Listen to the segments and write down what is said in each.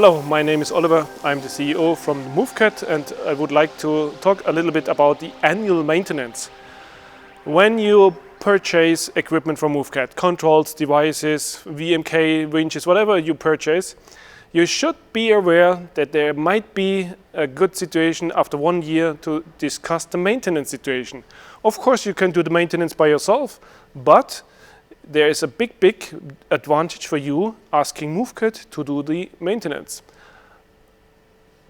Hello, my name is Oliver. I'm the CEO from Movecat, and I would like to talk a little bit about the annual maintenance. When you purchase equipment from Movecat, controls, devices, VMK, winches, whatever you purchase, you should be aware that there might be a good situation after 1 year to discuss the maintenance situation. Of course, you can do the maintenance by yourself, but there is a big advantage for you asking Movecat to do the maintenance.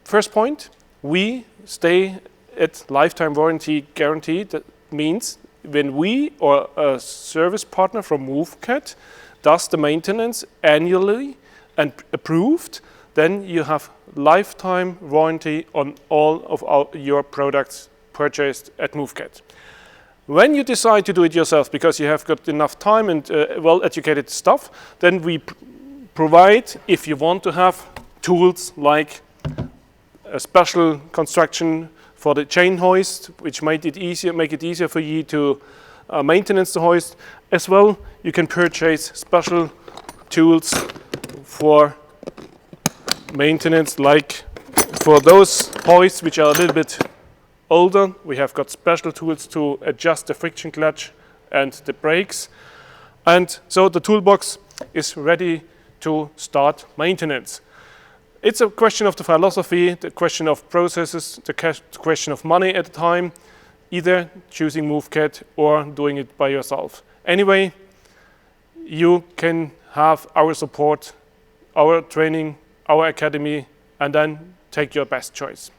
First point, we stay at lifetime warranty guarantee. That means when we or a service partner from Movecat does the maintenance annually and approved, then you have lifetime warranty on all of your products purchased at Movecat. When you decide to do it yourself because you have got enough time and well-educated staff, then we provide, if you want to have tools like a special construction for the chain hoist, which make it easier for you to maintenance the hoist. As well, you can purchase special tools for maintenance, like for those hoists which are a little bit older. We have got special tools to adjust the friction clutch and the brakes. And so the toolbox is ready to start maintenance. It's a question of the philosophy, the question of processes, the question of money at the time, either choosing Movecat or doing it by yourself. Anyway, you can have our support, our training, our academy, and then take your best choice.